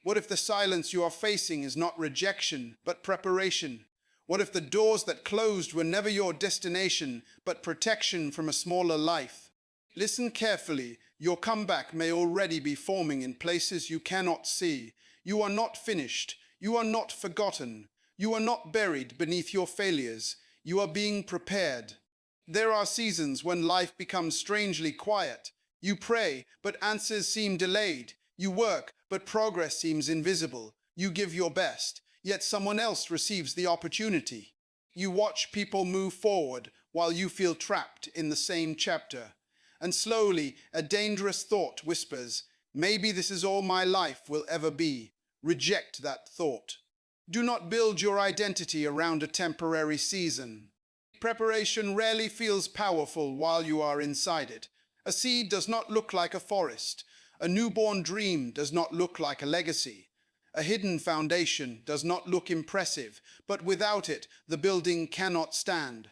What if the silence you are facing is not rejection, but preparation? What if the doors that closed were never your destination, but protection from a smaller life? Listen carefully. Your comeback may already be forming in places you cannot see. You are not finished. You are not forgotten. You are not buried beneath your failures. You are being prepared. There are seasons when life becomes strangely quiet. You pray, but answers seem delayed. You work, but progress seems invisible. You give your best, yet someone else receives the opportunity. You watch people move forward while you feel trapped in the same chapter. And slowly, a dangerous thought whispers, maybe this is all my life will ever be. Reject that thought. Do not build your identity around a temporary season. Preparation rarely feels powerful while you are inside it. A seed does not look like a forest. A newborn dream does not look like a legacy. A hidden foundation does not look impressive, but without it, the building cannot stand.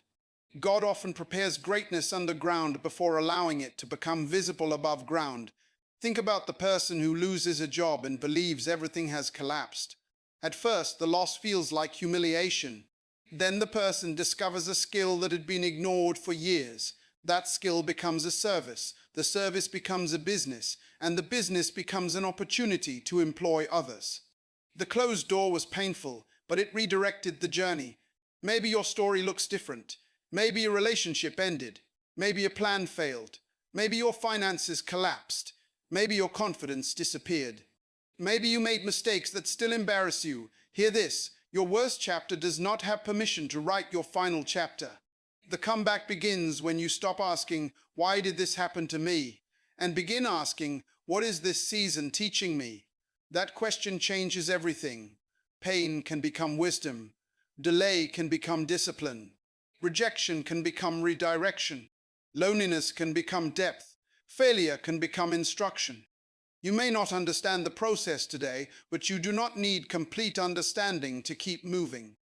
God often prepares greatness underground before allowing it to become visible above ground. Think about the person who loses a job and believes everything has collapsed. At first, the loss feels like humiliation. Then the person discovers a skill that had been ignored for years. That skill becomes a service, the service becomes a business, and the business becomes an opportunity to employ others. The closed door was painful, but it redirected the journey. Maybe your story looks different. Maybe a relationship ended. Maybe a plan failed. Maybe your finances collapsed. Maybe your confidence disappeared. Maybe you made mistakes that still embarrass you. Hear this, your worst chapter does not have permission to write your final chapter. The comeback begins when you stop asking, why did this happen to me? And begin asking, what is this season teaching me? That question changes everything. Pain can become wisdom. Delay can become discipline. Rejection can become redirection. Loneliness can become depth. Failure can become instruction. You may not understand the process today, but you do not need complete understanding to keep moving.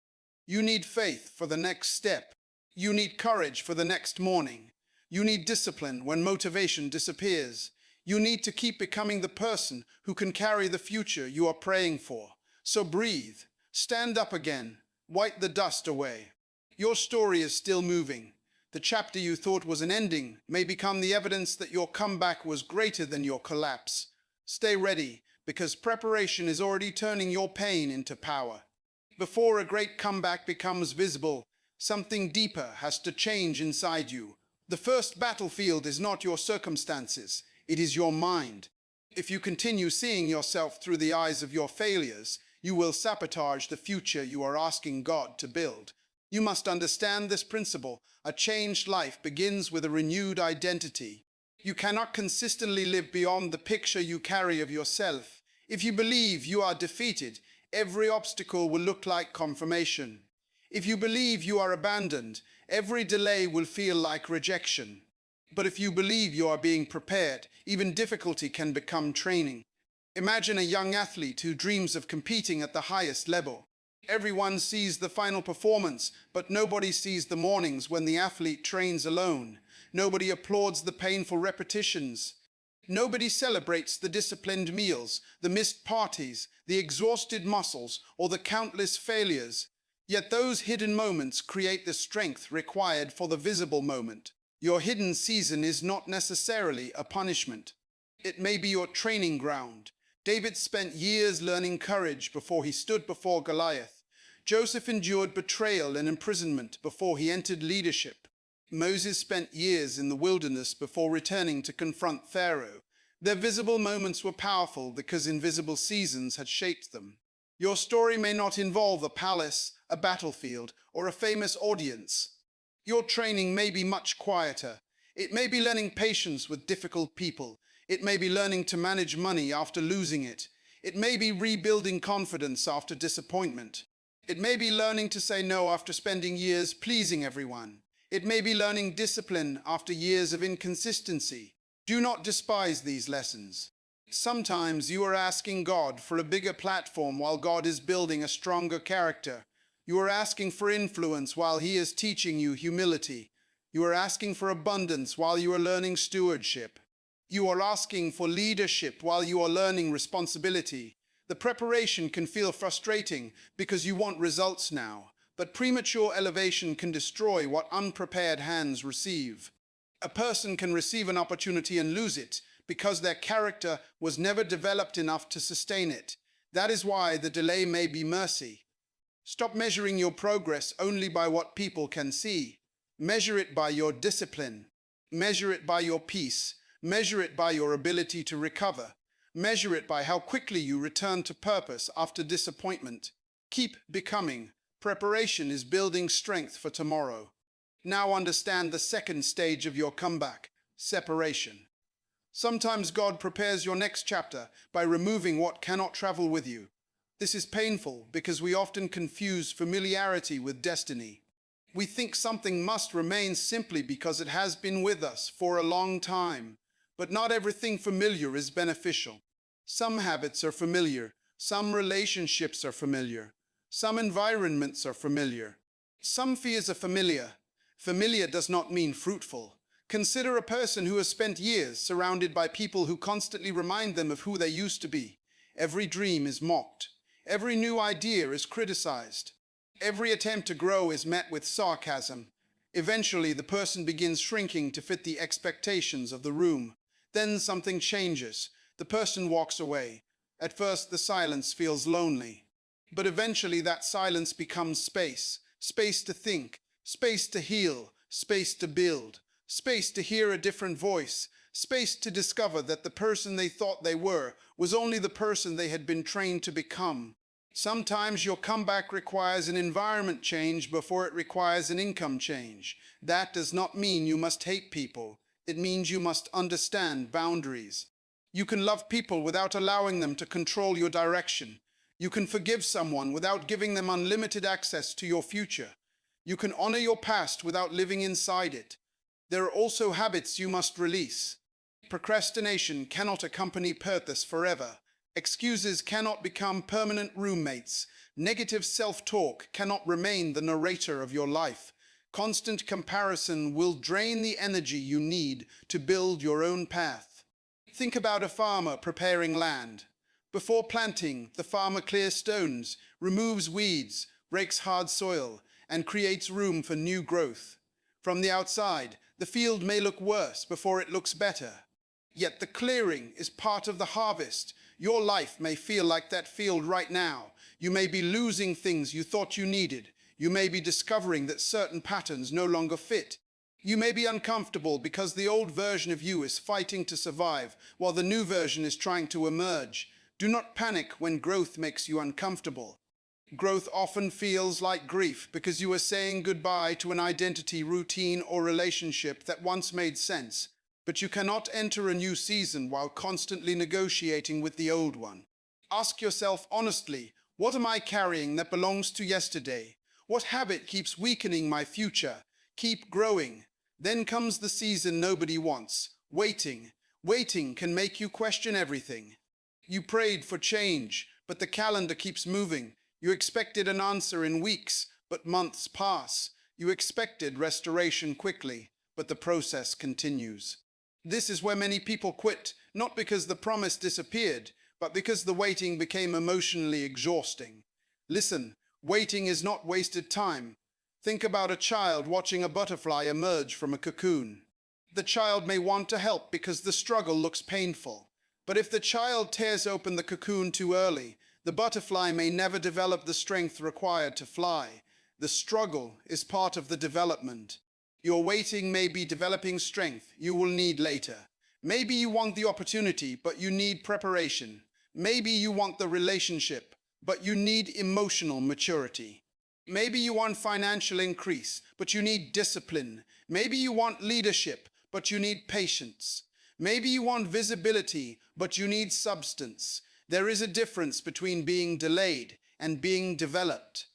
You need faith for the next step. You need courage for the next morning. You need discipline when motivation disappears. You need to keep becoming the person who can carry the future you are praying for. So breathe, stand up again, wipe the dust away. Your story is still moving. The chapter you thought was an ending may become the evidence that your comeback was greater than your collapse. Stay ready, because preparation is already turning your pain into power. Before a great comeback becomes visible, something deeper has to change inside you. The first battlefield is not your circumstances, it is your mind. If you continue seeing yourself through the eyes of your failures, you will sabotage the future you are asking God to build. You must understand this principle. A changed life begins with a renewed identity. You cannot consistently live beyond the picture you carry of yourself. If you believe you are defeated, every obstacle will look like confirmation. If you believe you are abandoned, every delay will feel like rejection. But if you believe you are being prepared, even difficulty can become training. Imagine a young athlete who dreams of competing at the highest level. Everyone sees the final performance, but nobody sees the mornings when the athlete trains alone. Nobody applauds the painful repetitions. Nobody celebrates the disciplined meals, the missed parties, the exhausted muscles, or the countless failures. Yet those hidden moments create the strength required for the visible moment. Your hidden season is not necessarily a punishment. It may be your training ground. David spent years learning courage before he stood before Goliath. Joseph endured betrayal and imprisonment before he entered leadership. Moses spent years in the wilderness before returning to confront Pharaoh. Their visible moments were powerful because invisible seasons had shaped them. Your story may not involve a palace, a battlefield, or a famous audience. Your training may be much quieter. It may be learning patience with difficult people. It may be learning to manage money after losing it. It may be rebuilding confidence after disappointment. It may be learning to say no after spending years pleasing everyone. It may be learning discipline after years of inconsistency. Do not despise these lessons. Sometimes you are asking God for a bigger platform while God is building a stronger character. You are asking for influence while He is teaching you humility. You are asking for abundance while you are learning stewardship. You are asking for leadership while you are learning responsibility. The preparation can feel frustrating because you want results now, but premature elevation can destroy what unprepared hands receive. A person can receive an opportunity and lose it because their character was never developed enough to sustain it. That is why the delay may be mercy. Stop measuring your progress only by what people can see. Measure it by your discipline. Measure it by your peace. Measure it by your ability to recover. Measure it by how quickly you return to purpose after disappointment. Keep becoming. Preparation is building strength for tomorrow. Now understand the second stage of your comeback, separation. Sometimes God prepares your next chapter by removing what cannot travel with you. This is painful because we often confuse familiarity with destiny. We think something must remain simply because it has been with us for a long time. But not everything familiar is beneficial. Some habits are familiar. Some relationships are familiar. Some environments are familiar. Some fears are familiar. Familiar does not mean fruitful. Consider a person who has spent years surrounded by people who constantly remind them of who they used to be. Every dream is mocked. Every new idea is criticized. Every attempt to grow is met with sarcasm. Eventually, the person begins shrinking to fit the expectations of the room. Then something changes. The person walks away. At first, the silence feels lonely. But eventually, that silence becomes space. Space to think. Space to heal. Space to build. Space to hear a different voice. Space to discover that the person they thought they were was only the person they had been trained to become. Sometimes your comeback requires an environment change before it requires an income change. That does not mean you must hate people. It means you must understand boundaries. You can love people without allowing them to control your direction. You can forgive someone without giving them unlimited access to your future. You can honor your past without living inside it. There are also habits you must release. Procrastination cannot accompany purpose forever. Excuses cannot become permanent roommates. Negative self-talk cannot remain the narrator of your life. Constant comparison will drain the energy you need to build your own path. Think about a farmer preparing land. Before planting, the farmer clears stones, removes weeds, rakes hard soil, and creates room for new growth. From the outside, the field may look worse before it looks better. Yet the clearing is part of the harvest. Your life may feel like that field right now. You may be losing things you thought you needed. You may be discovering that certain patterns no longer fit. You may be uncomfortable because the old version of you is fighting to survive, while the new version is trying to emerge. Do not panic when growth makes you uncomfortable. Growth often feels like grief because you are saying goodbye to an identity, routine, or relationship that once made sense. But you cannot enter a new season while constantly negotiating with the old one. Ask yourself honestly, what am I carrying that belongs to yesterday? What habit keeps weakening my future? Keep growing. Then comes the season nobody wants, waiting. Waiting can make you question everything. You prayed for change, but the calendar keeps moving. You expected an answer in weeks, but months pass. You expected restoration quickly, but the process continues. This is where many people quit, not because the promise disappeared, but because the waiting became emotionally exhausting. Listen, waiting is not wasted time. Think about a child watching a butterfly emerge from a cocoon. The child may want to help because the struggle looks painful. But if the child tears open the cocoon too early, the butterfly may never develop the strength required to fly. The struggle is part of the development. Your waiting may be developing strength you will need later. Maybe you want the opportunity, but you need preparation. Maybe you want the relationship, but you need emotional maturity. Maybe you want financial increase, but you need discipline. Maybe you want leadership, but you need patience. Maybe you want visibility, but you need substance. There is a difference between being delayed and being developed.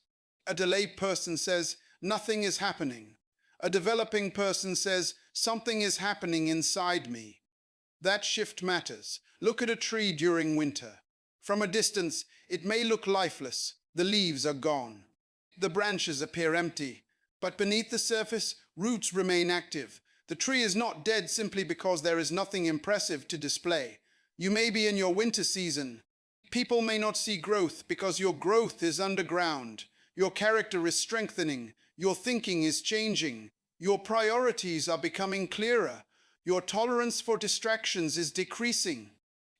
A delayed person says, nothing is happening. A developing person says, something is happening inside me. That shift matters. Look at a tree during winter. From a distance, it may look lifeless. The leaves are gone. The branches appear empty. But beneath the surface, roots remain active. The tree is not dead simply because there is nothing impressive to display. You may be in your winter season, People may not see growth because your growth is underground. Your character is strengthening. Your thinking is changing. Your priorities are becoming clearer. Your tolerance for distractions is decreasing.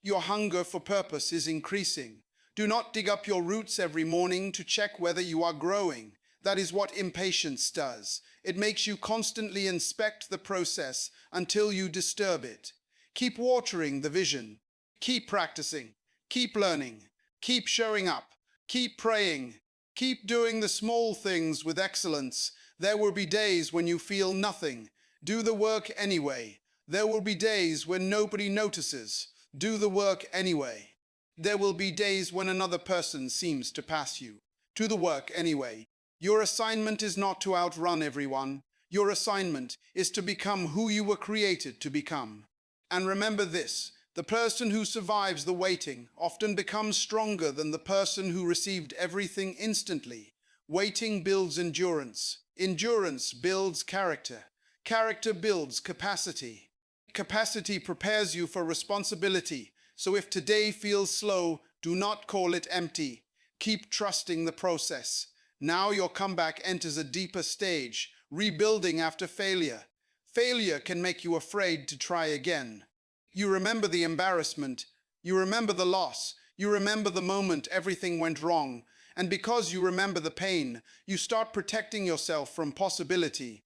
Your hunger for purpose is increasing. Do not dig up your roots every morning to check whether you are growing. That is what impatience does. It makes you constantly inspect the process until you disturb it. Keep watering the vision. Keep practicing. Keep learning. Keep showing up. Keep praying. Keep doing the small things with excellence. There will be days when you feel nothing. Do the work anyway. There will be days when nobody notices. Do the work anyway. There will be days when another person seems to pass you. Do the work anyway. Your assignment is not to outrun everyone. Your assignment is to become who you were created to become. And remember this, the person who survives the waiting often becomes stronger than the person who received everything instantly. Waiting builds endurance. Endurance builds character. Character builds capacity. Capacity prepares you for responsibility. So if today feels slow, do not call it empty. Keep trusting the process. Now your comeback enters a deeper stage, rebuilding after failure. Failure can make you afraid to try again. You remember the embarrassment. You remember the loss. You remember the moment everything went wrong. And because you remember the pain, you start protecting yourself from possibility.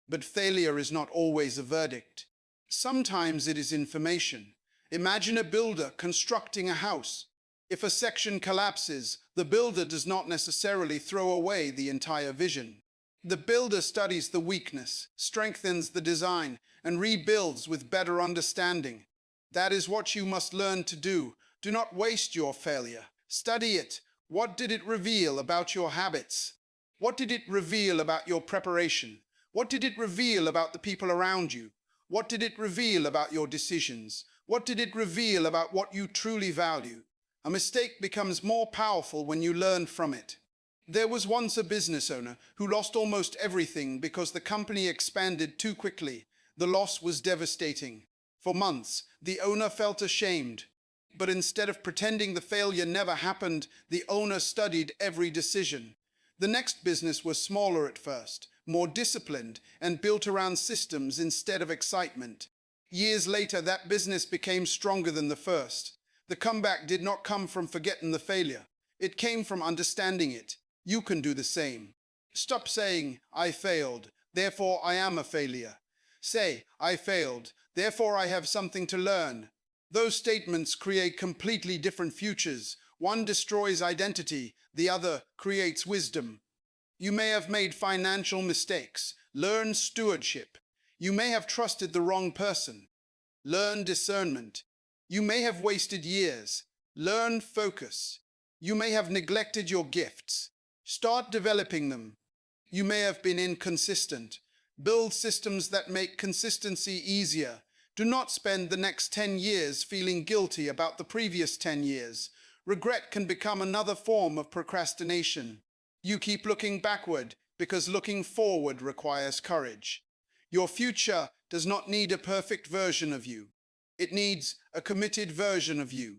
But failure is not always a verdict. Sometimes it is information. Imagine a builder constructing a house. If a section collapses, the builder does not necessarily throw away the entire vision. The builder studies the weakness, strengthens the design, and rebuilds with better understanding. That is what you must learn to do. Do not waste your failure. Study it. What did it reveal about your habits? What did it reveal about your preparation? What did it reveal about the people around you? What did it reveal about your decisions? What did it reveal about what you truly value? A mistake becomes more powerful when you learn from it. There was once a business owner who lost almost everything because the company expanded too quickly. The loss was devastating. For months, the owner felt ashamed. But instead of pretending the failure never happened, the owner studied every decision. The next business was smaller at first, more disciplined, and built around systems instead of excitement. Years later, that business became stronger than the first. The comeback did not come from forgetting the failure. It came from understanding it. You can do the same. Stop saying, I failed, therefore I am a failure. Say, I failed, therefore I have something to learn. Those statements create completely different futures. One destroys identity, the other creates wisdom. You may have made financial mistakes. Learn stewardship. You may have trusted the wrong person. Learn discernment. You may have wasted years. Learn focus. You may have neglected your gifts. Start developing them. You may have been inconsistent. Build systems that make consistency easier. Do not spend the next 10 years feeling guilty about the previous 10 years. Regret can become another form of procrastination. You keep looking backward because looking forward requires courage. Your future does not need a perfect version of you. It needs a committed version of you.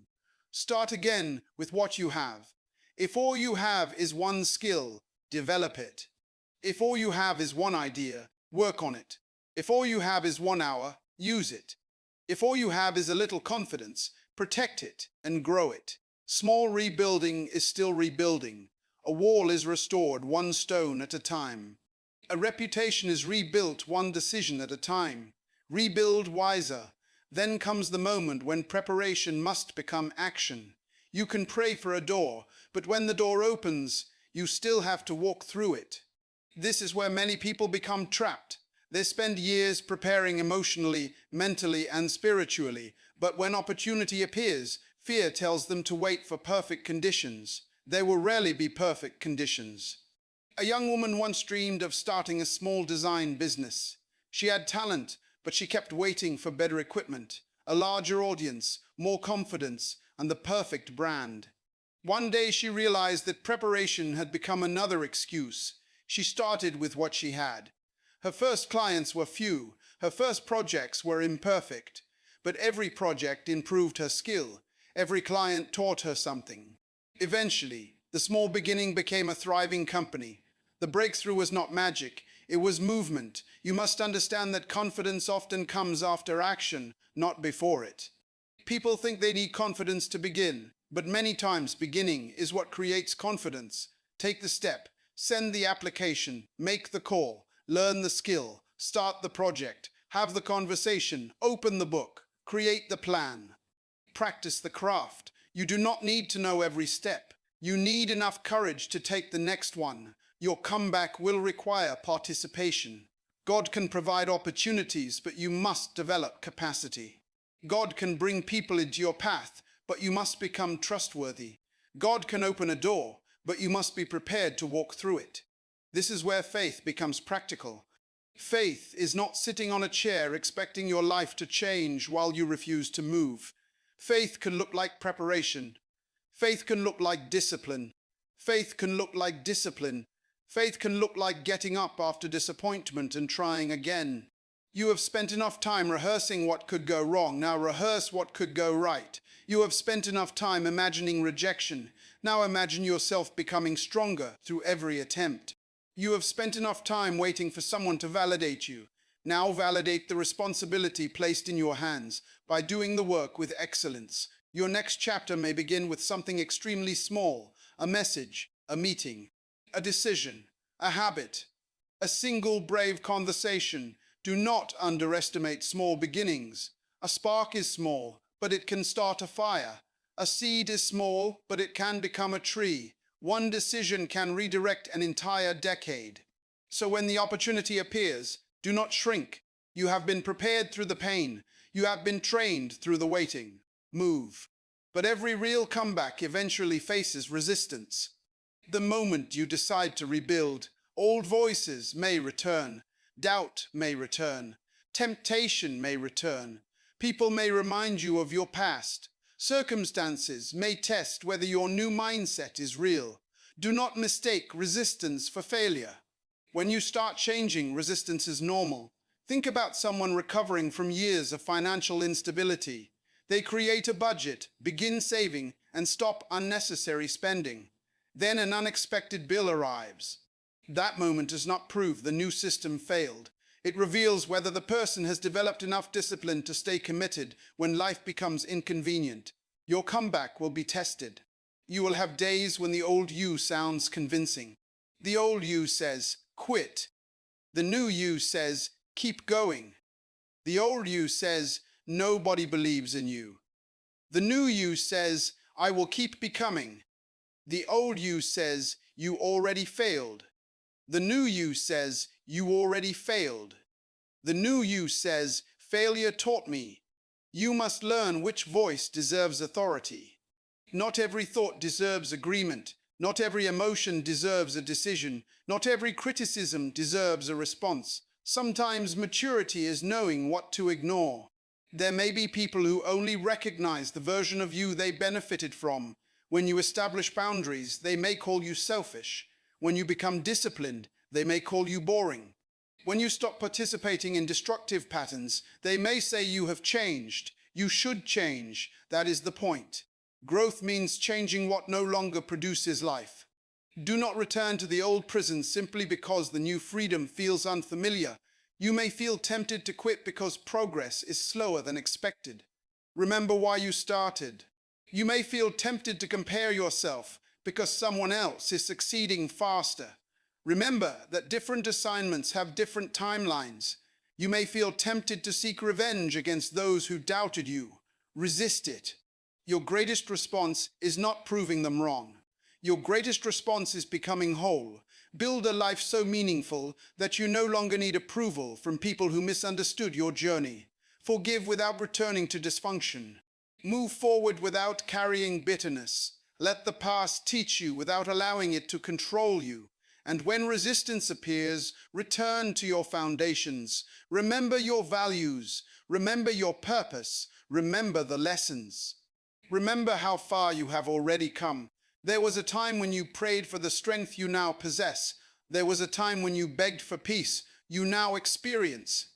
Start again with what you have. If all you have is one skill, develop it. If all you have is one idea, work on it. If all you have is 1 hour, use it. If all you have is a little confidence, protect it and grow it. Small rebuilding is still rebuilding. A wall is restored 1 stone at a time. A reputation is rebuilt 1 decision at a time. Rebuild wiser. Then comes the moment when preparation must become action. You can pray for a door, but when the door opens, you still have to walk through it. This is where many people become trapped. They spend years preparing emotionally, mentally, and spiritually, but when opportunity appears, fear tells them to wait for perfect conditions. There will rarely be perfect conditions. A young woman once dreamed of starting a small design business. She had talent, but she kept waiting for better equipment, a larger audience, more confidence, and the perfect brand. One day she realized that preparation had become another excuse. She started with what she had. Her first clients were few, her first projects were imperfect, but every project improved her skill. Every client taught her something. Eventually, the small beginning became a thriving company. The breakthrough was not magic, it was movement. You must understand that confidence often comes after action, not before it. People think they need confidence to begin, but many times beginning is what creates confidence. Take the step, send the application, make the call, learn the skill, start the project, have the conversation, open the book, create the plan. Practice the craft. You do not need to know every step. You need enough courage to take the next one. Your comeback will require participation. God can provide opportunities, but you must develop capacity. God can bring people into your path, but you must become trustworthy. God can open a door, but you must be prepared to walk through it. This is where faith becomes practical. Faith is not sitting on a chair expecting your life to change while you refuse to move. Faith can look like preparation. Faith can look like discipline. Faith can look like discipline. Faith can look like getting up after disappointment and trying again. You have spent enough time rehearsing what could go wrong. Now rehearse what could go right. You have spent enough time imagining rejection. Now imagine yourself becoming stronger through every attempt. You have spent enough time waiting for someone to validate you. Now validate the responsibility placed in your hands by doing the work with excellence. Your next chapter may begin with something extremely small, a message, a meeting, a decision, a habit, a single brave conversation. Do not underestimate small beginnings. A spark is small, but it can start a fire. A seed is small, but it can become a tree. One decision can redirect an entire decade. So when the opportunity appears, do not shrink. You have been prepared through the pain. You have been trained through the waiting. Move. But every real comeback eventually faces resistance. The moment you decide to rebuild, old voices may return. Doubt may return. Temptation may return. People may remind you of your past. Circumstances may test whether your new mindset is real. Do not mistake resistance for failure. When you start changing, resistance is normal. Think about someone recovering from years of financial instability. They create a budget, begin saving, and stop unnecessary spending. Then an unexpected bill arrives. That moment does not prove the new system failed. It reveals whether the person has developed enough discipline to stay committed when life becomes inconvenient. Your comeback will be tested. You will have days when the old you sounds convincing. The old you says, quit. The new you says, keep going. The old you says, nobody believes in you. The new you says, I will keep becoming. The old you says, you already failed. The new you says, you already failed. The new you says, failure taught me. You must learn which voice deserves authority. Not every thought deserves agreement. Not every emotion deserves a decision. Not every criticism deserves a response. Sometimes maturity is knowing what to ignore. There may be people who only recognize the version of you they benefited from. When you establish boundaries, they may call you selfish. When you become disciplined, they may call you boring. When you stop participating in destructive patterns, they may say you have changed. You should change. That is the point. Growth means changing what no longer produces life. Do not return to the old prison simply because the new freedom feels unfamiliar. You may feel tempted to quit because progress is slower than expected. Remember why you started. You may feel tempted to compare yourself because someone else is succeeding faster. Remember that different assignments have different timelines. You may feel tempted to seek revenge against those who doubted you. Resist it. Your greatest response is not proving them wrong. Your greatest response is becoming whole. Build a life so meaningful that you no longer need approval from people who misunderstood your journey. Forgive without returning to dysfunction. Move forward without carrying bitterness. Let the past teach you without allowing it to control you. And when resistance appears, return to your foundations. Remember your values. Remember your purpose. Remember the lessons. Remember how far you have already come. There was a time when you prayed for the strength you now possess. There was a time when you begged for peace you now experience.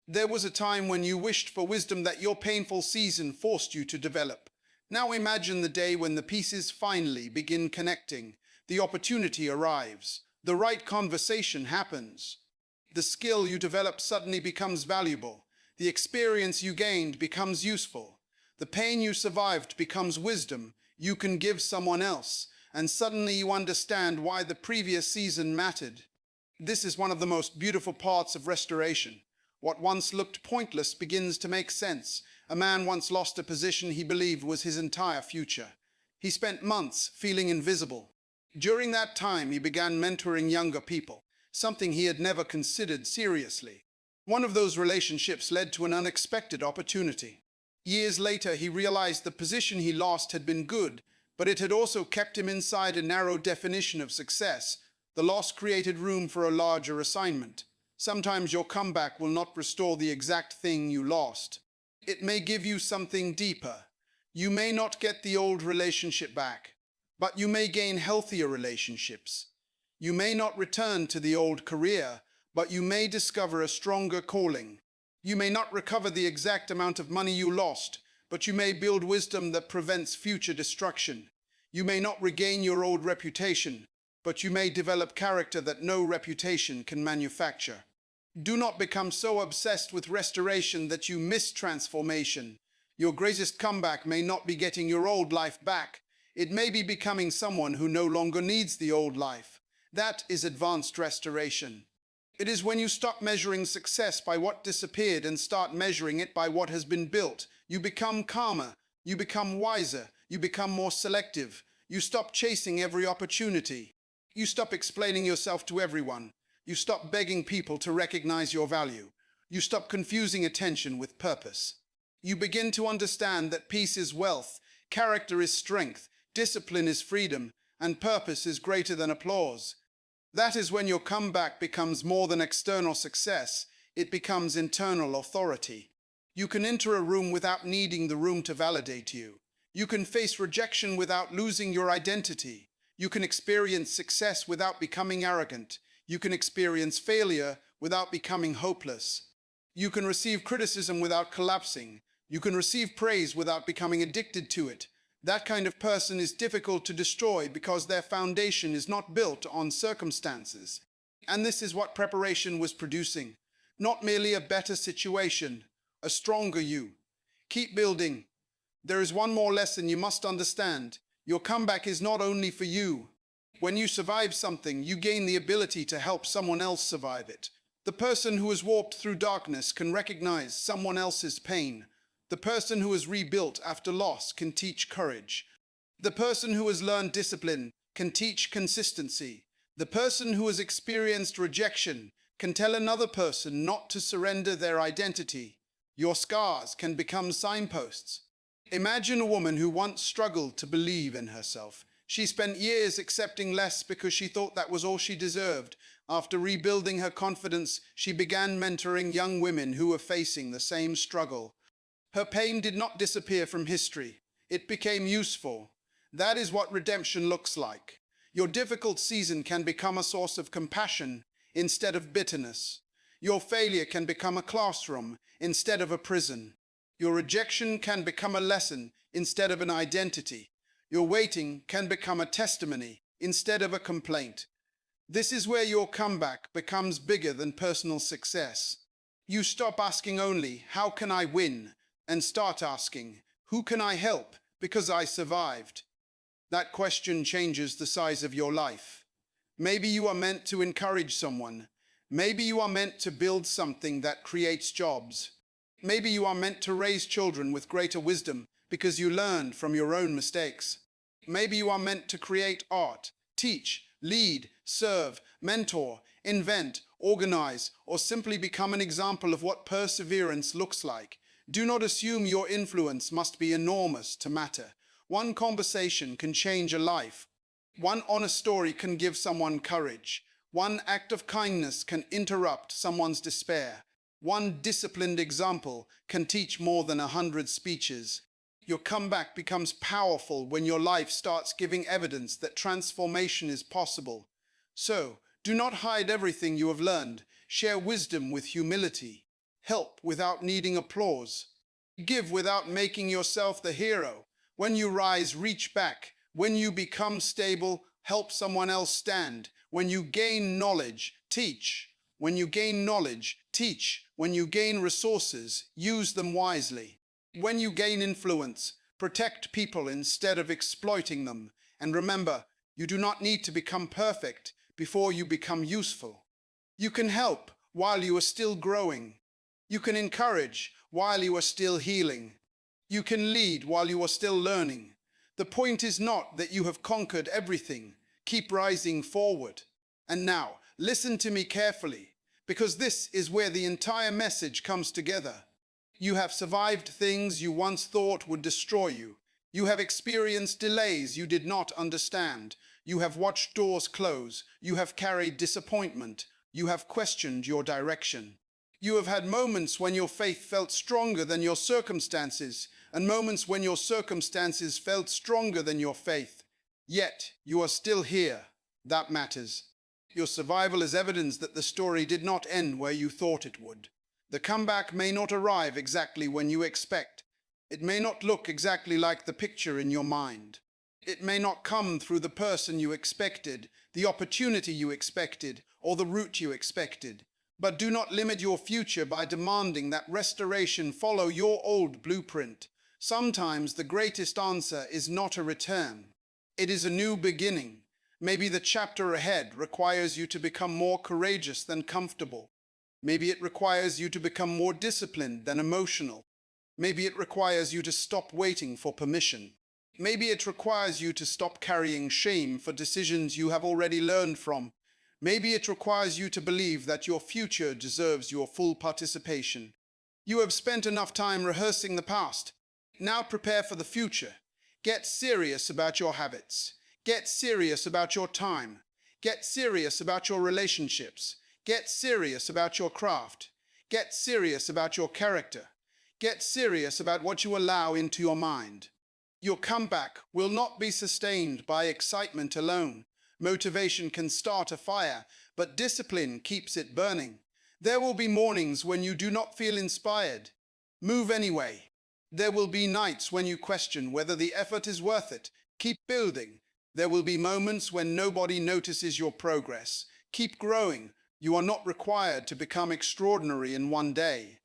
There was a time when you wished for wisdom that your painful season forced you to develop. Now imagine the day when the pieces finally begin connecting. The opportunity arrives. The right conversation happens. The skill you developed suddenly becomes valuable. The experience you gained becomes useful. The pain you survived becomes wisdom you can give someone else, and suddenly you understand why the previous season mattered. This is one of the most beautiful parts of restoration. What once looked pointless begins to make sense. A man once lost a position he believed was his entire future. He spent months feeling invisible. During that time, he began mentoring younger people, something he had never considered seriously. One of those relationships led to an unexpected opportunity. Years later, he realized the position he lost had been good, but it had also kept him inside a narrow definition of success. The loss created room for a larger assignment. Sometimes your comeback will not restore the exact thing you lost. It may give you something deeper. You may not get the old relationship back, but you may gain healthier relationships. You may not return to the old career, but you may discover a stronger calling. You may not recover the exact amount of money you lost, but you may build wisdom that prevents future destruction. You may not regain your old reputation, but you may develop character that no reputation can manufacture. Do not become so obsessed with restoration that you miss transformation. Your greatest comeback may not be getting your old life back. It may be becoming someone who no longer needs the old life. That is advanced restoration. It is when you stop measuring success by what disappeared and start measuring it by what has been built. You become calmer, you become wiser, you become more selective. You stop chasing every opportunity. You stop explaining yourself to everyone. You stop begging people to recognize your value. You stop confusing attention with purpose. You begin to understand that peace is wealth, character is strength, discipline is freedom, and purpose is greater than applause. That is when your comeback becomes more than external success. It becomes internal authority. You can enter a room without needing the room to validate you. You can face rejection without losing your identity. You can experience success without becoming arrogant. You can experience failure without becoming hopeless. You can receive criticism without collapsing. You can receive praise without becoming addicted to it. That kind of person is difficult to destroy because their foundation is not built on circumstances. And this is what preparation was producing. Not merely a better situation, a stronger you. Keep building. There is one more lesson you must understand. Your comeback is not only for you. When you survive something, you gain the ability to help someone else survive it. The person who has warped through darkness can recognize someone else's pain. The person who has rebuilt after loss can teach courage. The person who has learned discipline can teach consistency. The person who has experienced rejection can tell another person not to surrender their identity. Your scars can become signposts. Imagine a woman who once struggled to believe in herself. She spent years accepting less because she thought that was all she deserved. After rebuilding her confidence, she began mentoring young women who were facing the same struggle. Her pain did not disappear from history. It became useful. That is what redemption looks like. Your difficult season can become a source of compassion instead of bitterness. Your failure can become a classroom instead of a prison. Your rejection can become a lesson instead of an identity. Your waiting can become a testimony instead of a complaint. This is where your comeback becomes bigger than personal success. You stop asking only, "How can I win?" and start asking, "Who can I help because I survived?" That question changes the size of your life. Maybe you are meant to encourage someone. Maybe you are meant to build something that creates jobs. Maybe you are meant to raise children with greater wisdom because you learned from your own mistakes. Maybe you are meant to create art, teach, lead, serve, mentor, invent, organize, or simply become an example of what perseverance looks like. Do not assume your influence must be enormous to matter. One conversation can change a life. One honest story can give someone courage. One act of kindness can interrupt someone's despair. One disciplined example can teach more than 100 speeches. Your comeback becomes powerful when your life starts giving evidence that transformation is possible. So, do not hide everything you have learned. Share wisdom with humility. Help without needing applause. Give without making yourself the hero. When you rise, reach back. When you become stable, help someone else stand. When you gain knowledge, teach. When you gain knowledge, teach. When you gain resources, use them wisely. When you gain influence, protect people instead of exploiting them. And remember, you do not need to become perfect before you become useful. You can help while you are still growing. You can encourage while you are still healing. You can lead while you are still learning. The point is not that you have conquered everything. Keep rising forward. And now, listen to me carefully, because this is where the entire message comes together. You have survived things you once thought would destroy you. You have experienced delays you did not understand. You have watched doors close. You have carried disappointment. You have questioned your direction. You have had moments when your faith felt stronger than your circumstances, and moments when your circumstances felt stronger than your faith. Yet, you are still here. That matters. Your survival is evidence that the story did not end where you thought it would. The comeback may not arrive exactly when you expect. It may not look exactly like the picture in your mind. It may not come through the person you expected, the opportunity you expected, or the route you expected. But do not limit your future by demanding that restoration follow your old blueprint. Sometimes the greatest answer is not a return. It is a new beginning. Maybe the chapter ahead requires you to become more courageous than comfortable. Maybe it requires you to become more disciplined than emotional. Maybe it requires you to stop waiting for permission. Maybe it requires you to stop carrying shame for decisions you have already learned from. Maybe it requires you to believe that your future deserves your full participation. You have spent enough time rehearsing the past. Now prepare for the future. Get serious about your habits. Get serious about your time. Get serious about your relationships. Get serious about your craft. Get serious about your character. Get serious about what you allow into your mind. Your comeback will not be sustained by excitement alone. Motivation can start a fire, but discipline keeps it burning. There will be mornings when you do not feel inspired. Move anyway. There will be nights when you question whether the effort is worth it. Keep building. There will be moments when nobody notices your progress. Keep growing. You are not required to become extraordinary in one day.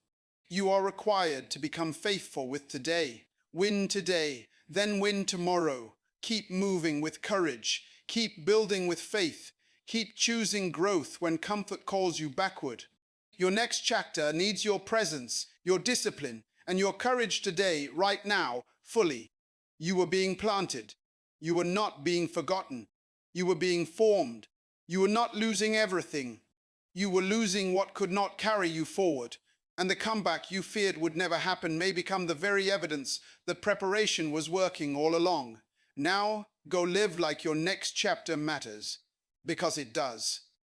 You are required to become faithful with today. Win today, then win tomorrow. Keep moving with courage. Keep building with faith. Keep choosing growth when comfort calls you backward. Your next chapter needs your presence, your discipline, and your courage today, right now, fully. You were being planted. You were not being forgotten. You were being formed. You were not losing everything. You were losing what could not carry you forward. And the comeback you feared would never happen may become the very evidence that preparation was working all along. Now, go live like your next chapter matters, because it does.